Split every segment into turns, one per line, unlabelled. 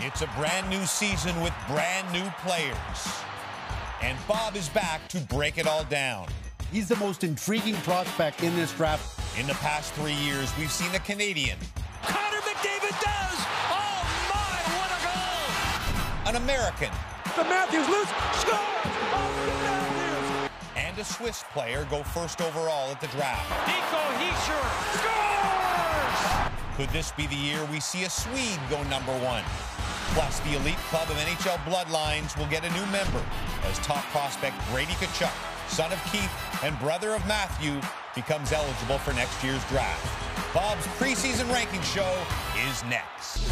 It's a brand new season with brand new players. And Bob is back to break it all down.
He's the most intriguing prospect in this draft.
In the past 3 years, we've seen a Canadian.
Connor McDavid does! Oh my, what a goal!
An American.
The Matthews loose, scores! Austin Matthews!
And a Swiss player go first overall at the draft.
Nico Hischier scores!
Could this be the year we see a Swede go #1? Plus, the elite club of NHL bloodlines will get a new member as top prospect Brady Tkachuk, son of Keith and brother of Matthew, becomes eligible for next year's draft. Bob's preseason ranking show is next.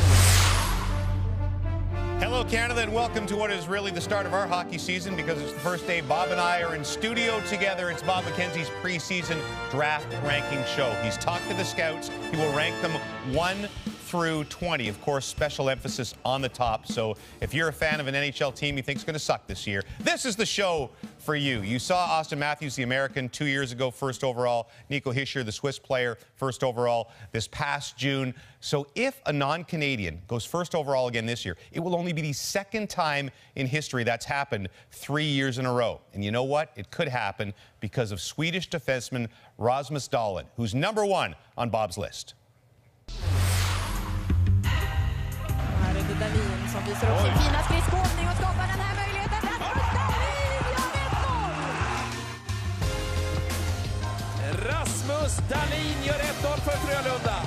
Hello, Canada, and welcome to what is really the start of our hockey season because it's the first day Bob and I are in studio together. It's Bob McKenzie's preseason draft ranking show. He's talked to the scouts. He will rank them 1 through 20. Of course, special emphasis on the top. So if you're a fan of an NHL team you think is going to suck this year, this is the show for you. You saw Austin Matthews, the American, 2 years ago, first overall. Nico Hischier, the Swiss player, first overall this past June. So if a non-Canadian goes first overall again this year, it will only be the second time in history that's happened 3 years in a row. And you know what? It could happen because of Swedish defenseman Rasmus Dahlin, who's #1 on Bob's list.
Dahlin som visar upp sin fina skridskoåkning och skapar den här möjligheten.
Rasmus Dahlin gör 1-0 för Frölunda.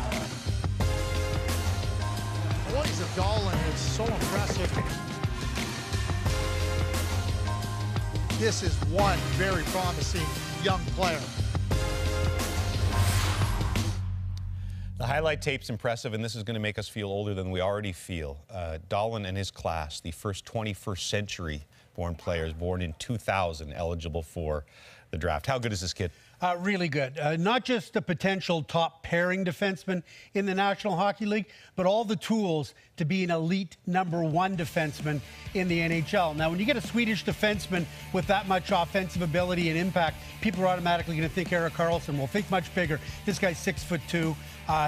The boys of Dahlin is so impressive. This is one very promising young player.
The highlight tape's impressive, and this is going to make us feel older than we already feel. Dahlin and his class, the first 21st century born players, born in 2000, eligible for the draft. How good is this kid?
Really good. Not just a potential top pairing defenseman in the National Hockey League, but all the tools to be an elite #1 defenseman in the NHL. Now, when you get a Swedish defenseman with that much offensive ability and impact, people are automatically going to think Erik Karlsson. Well, think much bigger. This guy's 6'2".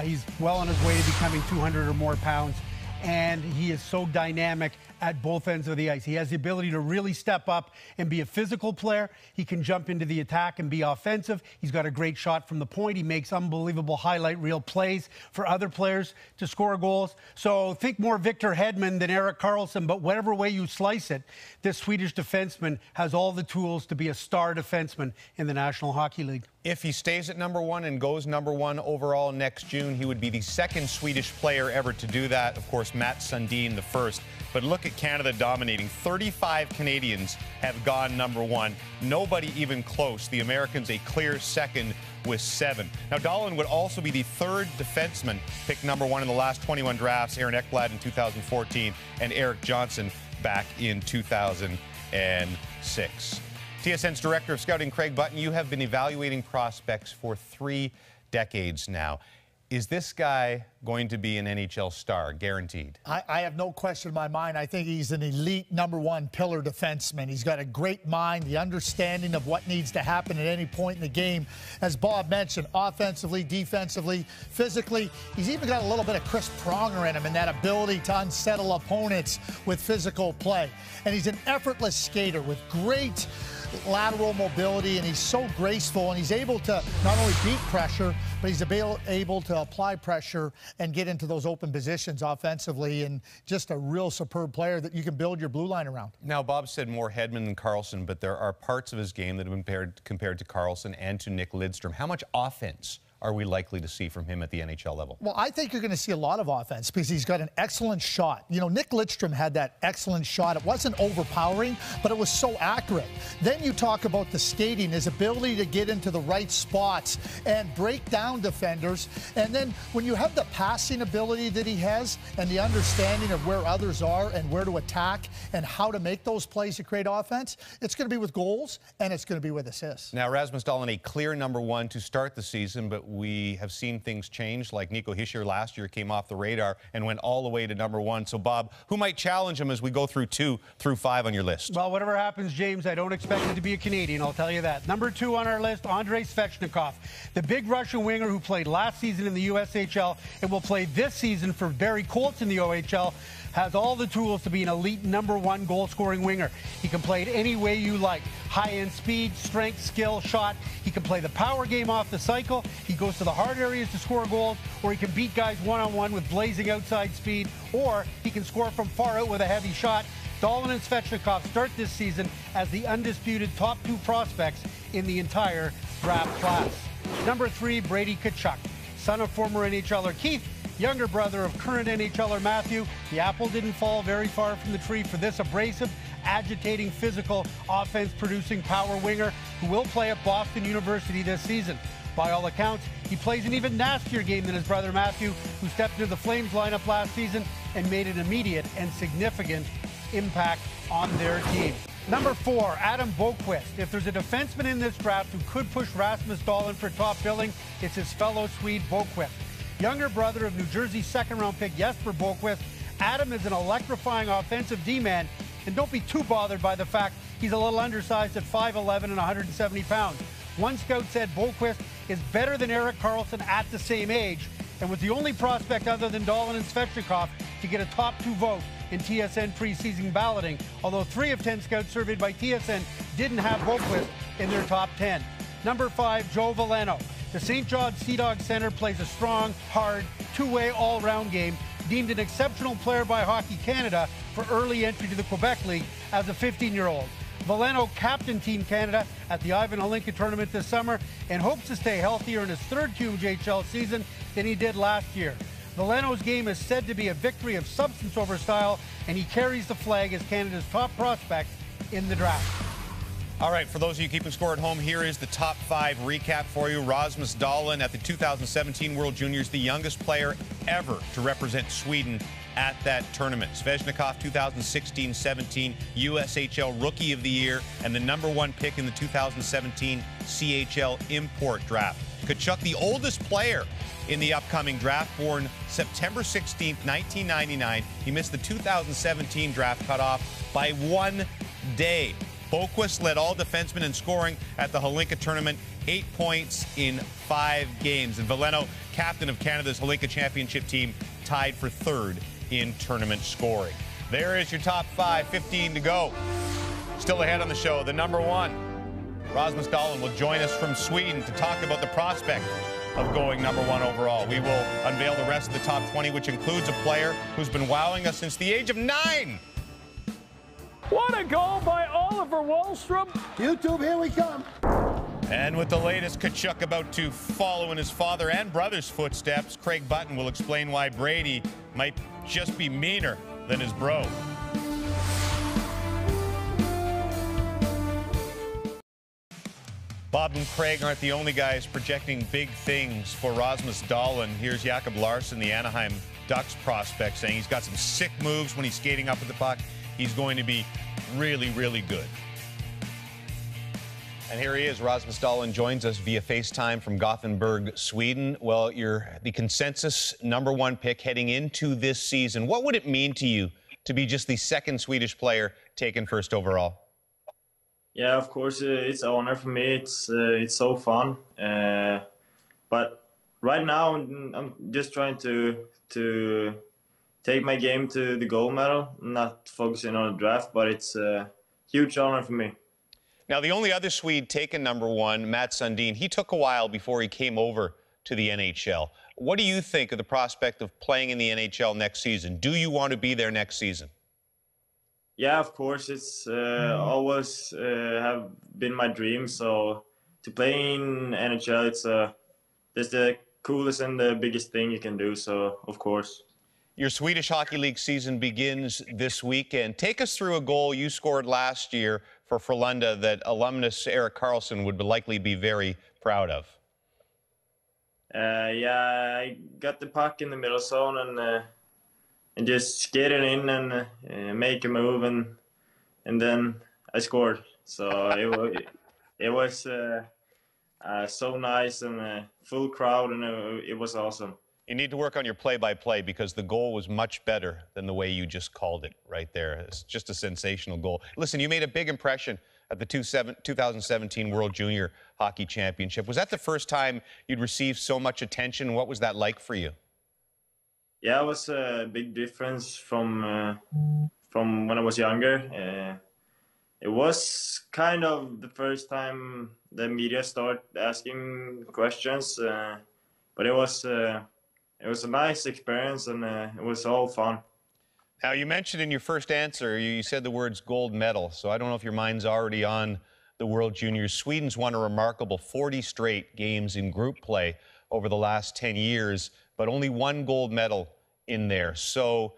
He's well on his way to becoming 200 or more pounds. And he is so dynamic at both ends of the ice. He has the ability to really step up and be a physical player. He can jump into the attack and be offensive. He's got a great shot from the point. He makes unbelievable highlight reel plays for other players to score goals. So think more Victor Hedman than Erik Karlsson, but whatever way you slice it, this Swedish defenseman has all the tools to be a star defenseman in the National Hockey League.
If he stays at #1 and goes #1 overall next June, he would be the second Swedish player ever to do that. Of course, Matt Sundin the first. But look at Canada dominating. 35 Canadians have gone #1. Nobody even close. The Americans a clear second with 7. Now, Dahlin would also be the third defenseman picked #1 in the last 21 drafts. Aaron Ekblad in 2014 and Eric Johnson back in 2006. TSN's Director of Scouting, Craig Button, you have been evaluating prospects for 3 decades now. Is this guy going to be an NHL star, guaranteed?
I have no question in my mind. I think he's an elite #1 pillar defenseman. He's got a great mind, the understanding of what needs to happen at any point in the game. As Bob mentioned, offensively, defensively, physically, he's even got a little bit of Chris Pronger in him and that ability to unsettle opponents with physical play. And he's an effortless skater with great lateral mobility, and he's so graceful, and he's able to not only beat pressure, but he's able to apply pressure and get into those open positions offensively, and just a real superb player that you can build your blue line around.
Now, Bob said more Hedman than Karlsson, but there are parts of his game that have been compared to Karlsson and to Nick Lidstrom. How much offense are we likely to see from him at the NHL level?
Well, I think you're going to see a lot of offense because he's got an excellent shot. You know, Nick Lidstrom had that excellent shot. It wasn't overpowering, but it was so accurate. Then you talk about the skating, his ability to get into the right spots and break down defenders. And then when you have the passing ability that he has and the understanding of where others are and where to attack and how to make those plays to create offense, it's going to be with goals and it's going to be with assists.
Now, Rasmus Dahlin, a clear #1 to start the season, but we have seen things change, like Nico Hischier last year came off the radar and went all the way to #1. So, Bob, who might challenge him as we go through 2 through 5 on your list?
Well, whatever happens, James, I don't expect it to be a Canadian, I'll tell you that. #2 on our list, Andrei Svechnikov, the big Russian winger who played last season in the USHL and will play this season for Barry Colts in the OHL. has all the tools to be an elite #1 goal-scoring winger. He can play it any way you like. High-end speed, strength, skill, shot. He can play the power game off the cycle. He goes to the hard areas to score goals, or he can beat guys one-on-one with blazing outside speed, or he can score from far out with a heavy shot. Dahlin and Svechnikov start this season as the undisputed top 2 prospects in the entire draft class. Number 3, Brady Tkachuk, son of former NHLer Keith, younger brother of current NHLer Matthew. The apple didn't fall very far from the tree for this abrasive, agitating, physical, offense-producing power winger who will play at Boston University this season. By all accounts, he plays an even nastier game than his brother Matthew, who stepped into the Flames lineup last season and made an immediate and significant impact on their team. Number 4, Adam Boqvist. If there's a defenseman in this draft who could push Rasmus Dahlin for top billing, it's his fellow Swede Boqvist. Younger brother of New Jersey's second-round pick Jesper Boqvist, Adam is an electrifying offensive D-man, and don't be too bothered by the fact he's a little undersized at 5'11" and 170 pounds. One scout said Boqvist is better than Erik Karlsson at the same age, and was the only prospect other than Dahlin and Svechnikov to get a top 2 vote in TSN preseason balloting, although 3 of 10 scouts surveyed by TSN didn't have Boqvist in their top 10. Number 5, Joe Veleno. The St. John's Sea Dogs center plays a strong, hard, two-way all-round game, deemed an exceptional player by Hockey Canada for early entry to the Quebec League as a 15-year-old. Veleno captained Team Canada at the Ivan Holinka tournament this summer and hopes to stay healthier in his 3rd QMJHL season than he did last year. Veleno's game is said to be a victory of substance over style, and he carries the flag as Canada's top prospect in the draft.
All right, for those of you keeping score at home, here is the top 5 recap for you. Rasmus Dahlin at the 2017 World Juniors, the youngest player ever to represent Sweden at that tournament. Svechnikov, 2016-17 USHL Rookie of the Year and the #1 pick in the 2017 CHL Import Draft. Tkachuk, the oldest player in the upcoming draft, born September 16th, 1999. He missed the 2017 draft cutoff by 1 day. Boqvist led all defensemen in scoring at the Holinka tournament, 8 points in 5 games. And Veleno, captain of Canada's Holinka championship team, tied for 3rd in tournament scoring. There is your top 5, 15 to go. Still ahead on the show, the #1. Rasmus Dahlin will join us from Sweden to talk about the prospect of going #1 overall. We will unveil the rest of the top 20, which includes a player who's been wowing us since the age of 9.
What a goal by Oliver Wahlstrom.
YouTube, here we come.
And with the latest, Tkachuk about to follow in his father and brother's footsteps, Craig Button will explain why Brady might just be meaner than his bro. Bob and Craig aren't the only guys projecting big things for Rasmus Dahlin. Here's Jakob Larsson, the Anaheim Ducks prospect, saying he's got some sick moves when he's skating up with the puck. He's going to be really, really good. And here he is. Rasmus Dahlin joins us via FaceTime from Gothenburg, Sweden. Well, you're the consensus #1 pick heading into this season. What would it mean to you to be just the 2nd Swedish player taken 1st overall?
Yeah, of course, it's an honor for me. It's so fun. But right now, I'm just trying to take my game to the gold medal, not focusing on the draft, but it's a huge honor for me.
Now, the only other Swede taken #1, Matt Sundin, he took a while before he came over to the NHL. What do you think of the prospect of playing in the NHL next season? Do you want to be there next season?
Yeah, of course. It's always have been my dream. So to play in NHL, it's the coolest and the biggest thing you can do. So, of course.
Your Swedish Hockey League season begins this weekend. Take us through a goal you scored last year for Frölunda that alumnus Erik Karlsson would likely be very proud of.
Yeah, I got the puck in the middle zone and just skated in and make a move, and then I scored. So it was so nice and a full crowd, and it was awesome.
You need to work on your play-by-play because the goal was much better than the way you just called it right there. It's just a sensational goal. Listen, you made a big impression at the 2017 World Junior Hockey Championship. Was that the first time you'd received so much attention? What was that like for you?
Yeah, it was a big difference from when I was younger. It was kind of the first time the media started asking questions, but it was a nice experience, and it was all fun.
Now, you mentioned in your first answer, you said the words gold medal, so I don't know if your mind's already on the World Juniors. Sweden's won a remarkable 40 straight games in group play over the last 10 years, but only one gold medal in there. So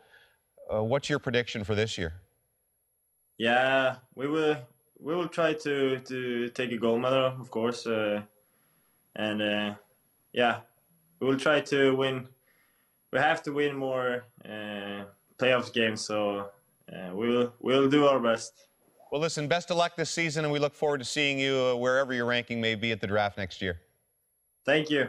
what's your prediction for this year?
Yeah, we will try to take a gold medal, of course, and yeah, we will try to win. We have to win more playoff games, so we'll do our best.
Well, listen, best of luck this season, and we look forward to seeing you wherever your ranking may be at the draft next year.
Thank you.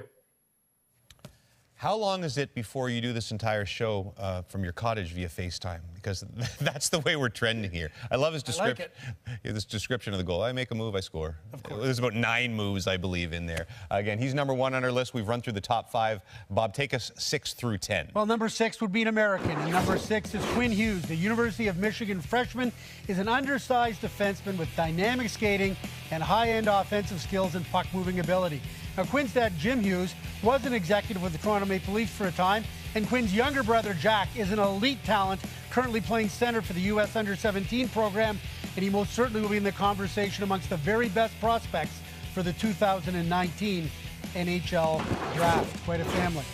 How long is it before you do this entire show from your cottage via FaceTime? Because that's the way we're trending here. I love his description. I like this description of the goal. I make a move, I score. Of course. There's about 9 moves, I believe, in there. Again, he's number 1 on our list. We've run through the top 5. Bob, take us 6 through 10.
Well, number 6 would be an American, and number 6 is Quinn Hughes. The University of Michigan freshman is an undersized defenseman with dynamic skating and high-end offensive skills and puck-moving ability. Now, Quinn's dad, Jim Hughes, was an executive with the Toronto Maple Leafs for a time, and Quinn's younger brother, Jack, is an elite talent, currently playing center for the U.S. Under-17 program, and he most certainly will be in the conversation amongst the very best prospects for the 2019 NHL draft. Quite a family.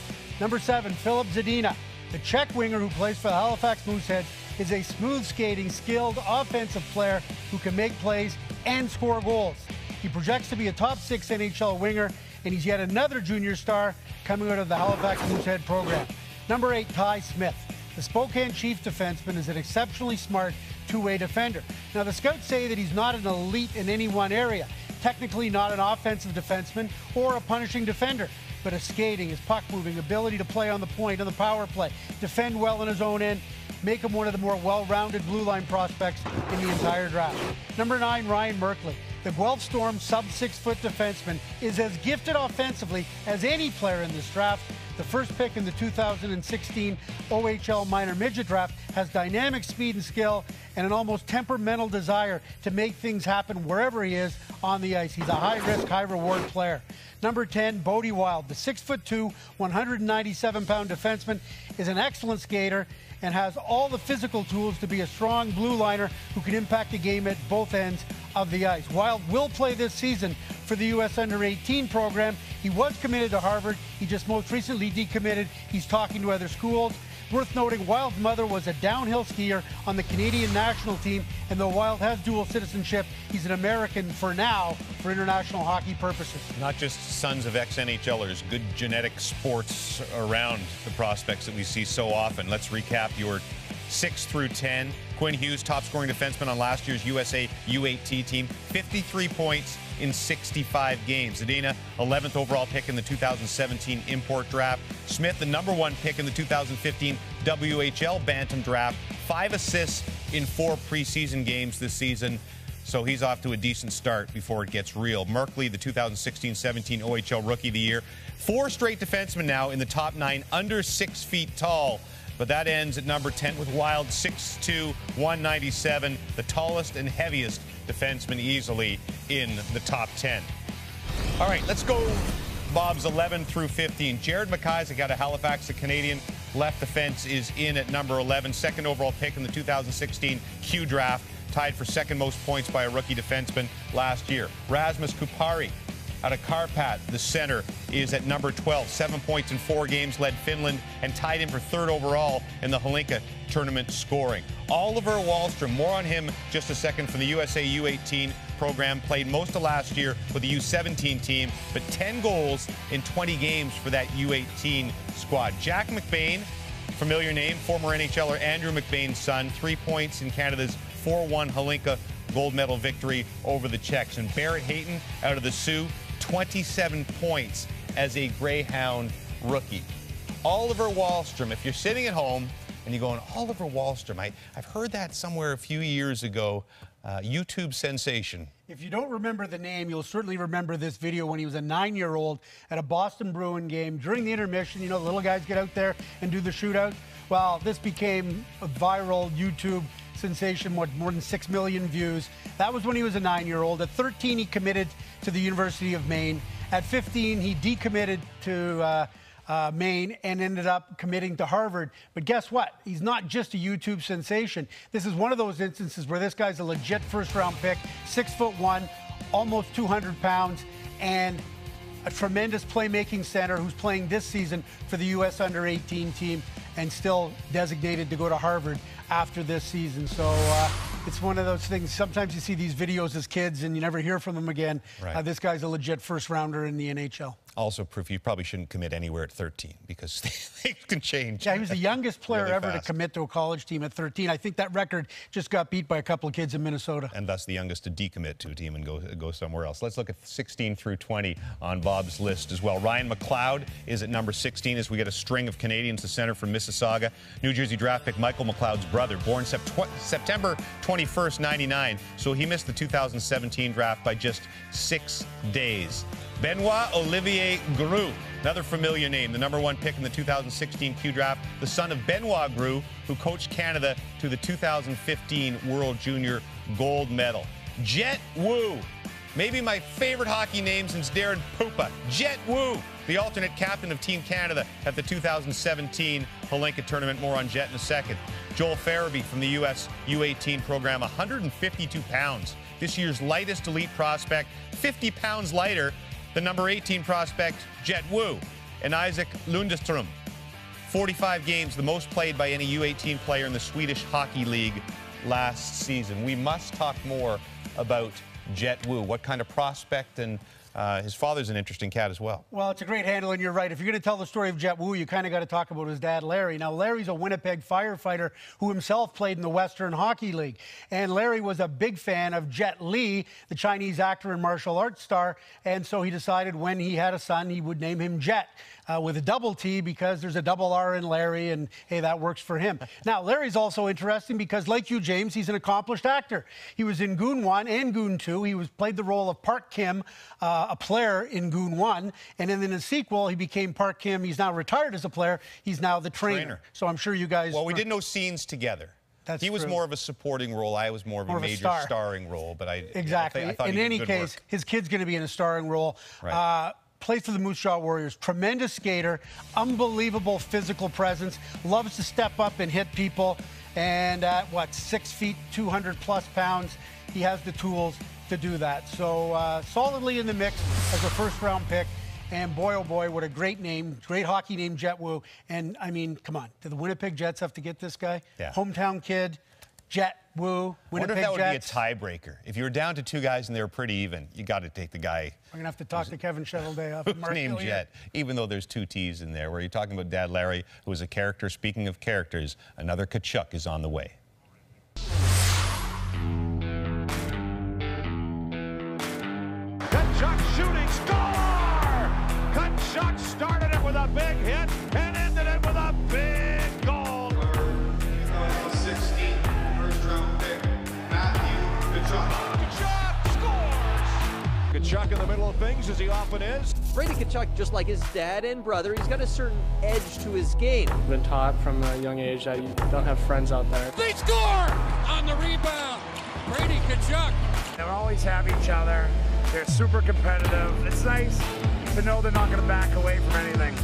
Number 7, Filip Zadina. The Czech winger who plays for the Halifax Mooseheads is a smooth-skating, skilled offensive player who can make plays and score goals. He projects to be a top 6 NHL winger, and he's yet another junior star coming out of the Halifax Moosehead program. Number 8, Ty Smith. The Spokane Chief defenseman is an exceptionally smart two-way defender. Now, the scouts say that he's not an elite in any one area. Technically not an offensive defenseman or a punishing defender, but his skating, his puck-moving, ability to play on the point, on the power play, defend well on his own end, make him one of the more well-rounded blue line prospects in the entire draft. Number 9, Ryan Merkley. The Guelph Storm sub-6-foot defenseman is as gifted offensively as any player in this draft. The first pick in the 2016 OHL minor midget draft has dynamic speed and skill and an almost temperamental desire to make things happen wherever he is on the ice. He's a high-risk, high-reward player. Number 10, Bodie Wild. The 6'2", 197-pound defenseman is an excellent skater and has all the physical tools to be a strong blue liner who can impact the game at both ends of the ice. Wild will play this season for the U.S. Under-18 program. He was committed to Harvard. He just most recently decommitted. He's talking to other schools. Worth noting, Wild's mother was a downhill skier on the Canadian national team, and though Wild has dual citizenship, he's an American for now for international hockey purposes.
Not just sons of ex-NHLers, good genetic sports around the prospects that we see so often. Let's recap your 6 through 10. Quinn Hughes, top scoring defenseman on last year's USA U18 team, 53 points in 65 games. Zadina, 11th overall pick in the 2017 import draft. Smith, the number 1 pick in the 2015 WHL Bantam draft. 5 assists in 4 preseason games this season. So he's off to a decent start before it gets real. Merkley, the 2016-17 OHL Rookie of the Year. 4 straight defensemen now in the top 9, under 6 feet tall. But that ends at number 10 with Wild, 6'2", 197, the tallest and heaviest defenseman easily in the top 10. All right, let's go Bob's 11 through 15. Jared McKenzie out of Halifax, the Canadian left defense, is in at number 11, second overall pick in the 2016 Q draft, tied for second most points by a rookie defenseman last year. Rasmus Kupari out of Karpat, the center, is at number 12. 7 points in 4 games, led Finland, and tied in for third overall in the Holinka tournament scoring. Oliver Wahlstrom, more on him just a second, from the USA U18 program, played most of last year with the U17 team, but 10 goals in 20 games for that U18 squad. Jack McBain, familiar name, former NHLer Andrew McBain's son, 3 points in Canada's 4-1 Holinka gold medal victory over the Czechs. And Barrett Hayton out of the Sioux, 27 points as a Greyhound rookie. Oliver Wahlstrom, if you're sitting at home and you're going, Oliver Wahlstrom, I've heard that somewhere a few years ago, YouTube sensation.
If you don't remember the name, you'll certainly remember this video when he was a 9-year-old at a Boston Bruin game. During the intermission, you know, the little guys get out there and do the shootout. Well, this became a viral YouTube sensation, more than 6 million views. That was when he was a 9-year-old. At 13, he committed to the University of Maine. At 15, he decommitted to Maine and ended up committing to Harvard. But guess what? He's not just a YouTube sensation. This is one of those instances where this guy's a legit first-round pick, 6'1", almost 200 pounds, and a tremendous playmaking center who's playing this season for the U.S. Under-18 team and still designated to go to Harvard after this season. So it's one of those things. Sometimes you see these videos as kids and you never hear from them again.
Right.
This guy's a legit first-rounder in the NHL.
Also proof you probably shouldn't commit anywhere at 13 because things can change.
Yeah, he was the youngest player
really
ever
fast.
to commit to a college team at 13. I think that record just got beat by a couple of kids in Minnesota.
And thus the youngest to decommit to a team and go somewhere else. Let's look at 16 through 20 on Bob's list as well. Ryan McLeod is at number 16 as we get a string of Canadians, the center from Mississauga. New Jersey draft pick Michael McLeod's brother, born September 21st, 99. So he missed the 2017 draft by just 6 days. Benoit Olivier Groux, another familiar name, the number 1 pick in the 2016 Q draft, the son of Benoit Groux, who coached Canada to the 2015 World Junior Gold Medal. Jet Wu, maybe my favorite hockey name since Darren Pupa. Jet Wu, the alternate captain of Team Canada at the 2017 Holinka tournament. More on Jet in a second. Joel Farabee from the U.S. U18 program, 152 pounds. This year's lightest elite prospect, 50 pounds lighter the number 18 prospect, Jet Wu. And Isaac Lundestrom, 45 games, the most played by any U18 player in the Swedish Hockey League last season. We must talk more about Jet Wu. What kind of prospect? And his father's an interesting cat as well.
Well, it's a great handle, and you're right. If you're going to tell the story of Jet Wu, you kind of got to talk about his dad, Larry. Now, Larry's a Winnipeg firefighter who himself played in the Western Hockey League. And Larry was a big fan of Jet Li, the Chinese actor and martial arts star. And so he decided when he had a son, he would name him Jet. With a double T because there's a double R in Larry, and hey, that works for him. Now, Larry's also interesting because, like you, James, he's an accomplished actor. He was in Goon 1 and Goon 2. He played the role of Park Kim, a player in Goon 1, and then in the sequel, he became Park Kim. He's now retired as a player. He's now the trainer. So I'm sure you guys...
Well, we did no scenes together. He was more of a supporting role. I was more of a major starring role. But
Exactly.
I thought
in any case, his kid's going to be in a starring role.
Right.
Plays for the Moose Jaw Warriors. Tremendous skater, unbelievable physical presence, loves to step up and hit people. And at, 6 feet, 200-plus pounds, he has the tools to do that. So solidly in the mix as a first-round pick. And boy, oh boy, what a great name, great hockey name, Jet Wu. And, I mean, come on, do the Winnipeg Jets have to get this guy?
Yeah.
Hometown kid, Jet Wu, Winnipeg Jets.
I wonder if that would be a tiebreaker. If you were down to 2 guys and they were pretty even, you got to take the guy.
We're going to have to talk to Kevin Cheveldayoff.
Who's named Jet, even though there's 2 T's in there. Where you're talking about Dad Larry, who is a character. Speaking of characters, another Tkachuk is on the way.
Tkachuk shooting, score! Tkachuk started it with a big hit and ended it with a big goal.
2016 first-round pick, Matthew Tkachuk.
Tkachuk scores! Tkachuk in the middle of things, as he often is.
Brady Tkachuk, just like his dad and brother, he's got a certain edge to his game.
I've been taught from a young age that you don't have friends out there.
They score! On the rebound, Brady Tkachuk.
They always have each other. They're super competitive. It's nice to know they're not going to back away from anything.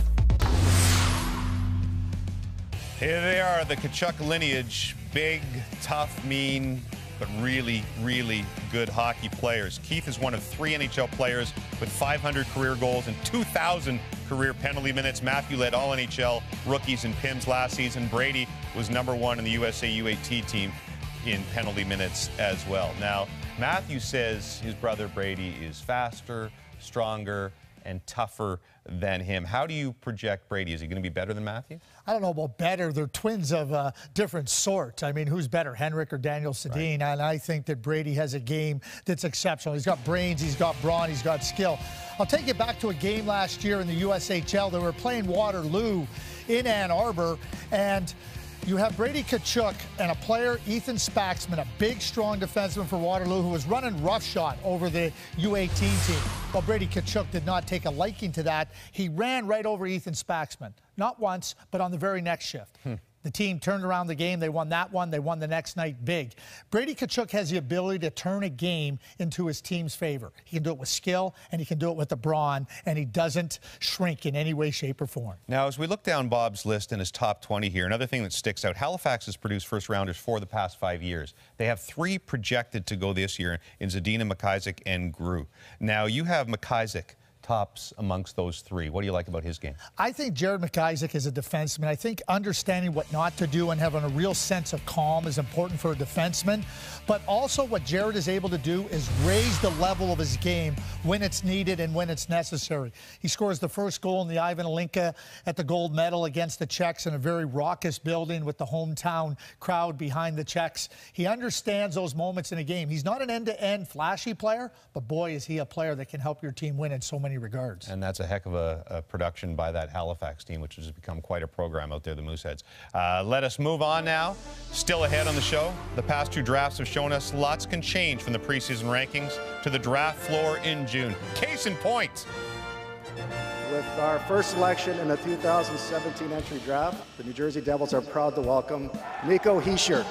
Here they are, the Tkachuk lineage. Big, tough, mean, but really, really good hockey players. Keith is one of 3 NHL players with 500 career goals and 2,000 career penalty minutes. Matthew led all NHL rookies in PIMS last season. Brady was number 1 in the USA U18 team in penalty minutes as well. Now, Matthew says his brother Brady is faster, stronger, and tougher than him. How do you project Brady? Is he going to be better than Matthew?
I don't know about better. They're twins of a different sort. I mean, who's better, Henrik or Daniel Sedin? Right. And I think that Brady has a game that's exceptional. He's got brains, he's got brawn, he's got skill. I'll take you back to a game last year in the USHL. They were playing Waterloo in Ann Arbor, and You have Brady Tkachuk and a player, Ethan Spaxman, a big, strong defenseman for Waterloo, who was running roughshod over the U18 team. Well, Brady Tkachuk did not take a liking to that. He ran right over Ethan Spaxman. Not once, but on the very next shift. The team turned around the game. They won that one. They won the next night big. Brady Tkachuk has the ability to turn a game into his team's favor. He can do it with skill, and he can do it with the brawn, and he doesn't shrink in any way, shape, or form.
Now, as we look down Bob's list in his top 20 here, another thing that sticks out, Halifax has produced first-rounders for the past 5 years. They have 3 projected to go this year in Zadina, McIsaac, and Grew. Now, you have McIsaac tops amongst those 3. What do you like about his game?
I think Jared McIsaac is a defenseman. I think understanding what not to do and having a real sense of calm is important for a defenseman. But also what Jared is able to do is raise the level of his game when it's needed and when it's necessary. He scores the first goal in the Ivan Alinka at the gold medal against the Czechs in a very raucous building with the hometown crowd behind the Czechs. He understands those moments in a game. He's not an end-to-end flashy player, but boy, is he a player that can help your team win in so many regards.
And that's a heck of a production by that Halifax team, which has become quite a program out there, the Mooseheads. Let us move on now. Still ahead on the show, the past 2 drafts have shown us lots can change from the preseason rankings to the draft floor in June. Case in point.
With our first selection in the 2017 entry draft, the New Jersey Devils are proud to welcome Nico Hischier.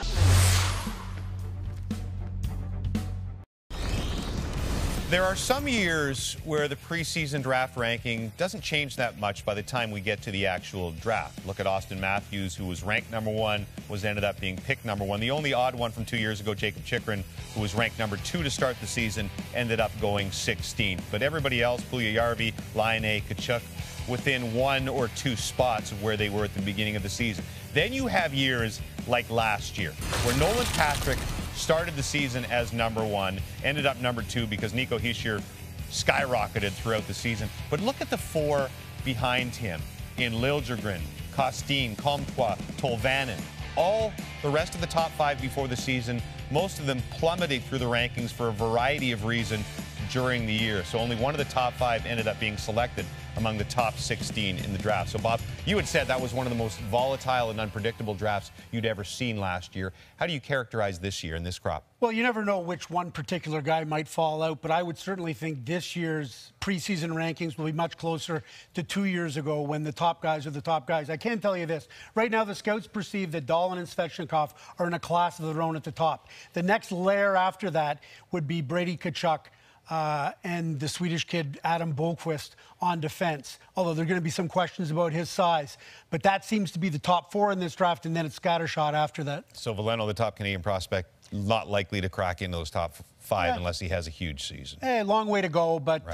There are some years where the preseason draft ranking doesn't change that much by the time we get to the actual draft. Look at Austin Matthews, who was ranked number 1, ended up being picked number 1. The only odd one from 2 years ago, Jacob Chychrun, who was ranked number 2 to start the season, ended up going 16th. But everybody else, Puljujarvi, Laine, Tkachuk, within 1 or 2 spots of where they were at the beginning of the season. Then you have years like last year, where Nolan Patrick started the season as number 1, ended up number 2 because Nico Hischier skyrocketed throughout the season. But look at the 4 behind him in Liljegren, Costin, Comtois, Tolvanen. All the rest of the top 5 before the season, most of them plummeting through the rankings for a variety of reasons during the year. So only one of the top 5 ended up being selected among the top 16 in the draft. So, Bob, you had said that was one of the most volatile and unpredictable drafts you'd ever seen last year. How do you characterize this year in this crop?
Well, you never know which one particular guy might fall out, but I would certainly think this year's preseason rankings will be much closer to 2 years ago when the top guys are the top guys. I can tell you this. Right now, the scouts perceive that Dahlin and Svechnikov are in a class of their own at the top. The next layer after that would be Brady Tkachuk, and the Swedish kid Adam Boqvist on defense, although there are going to be some questions about his size. But that seems to be the top 4 in this draft, and then it's scattershot after that.
So Veleno, the top Canadian prospect, not likely to crack into those top 5 unless he has a huge season.
Long way to go, but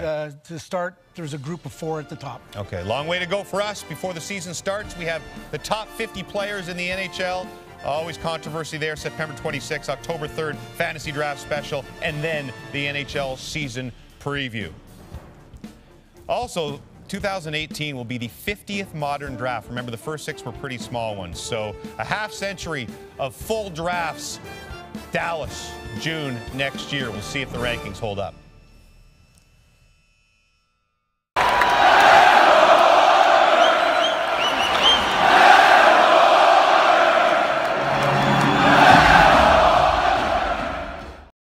to start, there's a group of 4 at the top.
Okay, long way to go for us. Before the season starts, we have the top 50 players in the NHL. Always controversy there. September 26th, October 3rd, fantasy draft special, and then the NHL season preview. Also, 2018 will be the 50th modern draft. Remember, the first 6 were pretty small ones. So a half century of full drafts. Dallas, June next year. We'll see if the rankings hold up.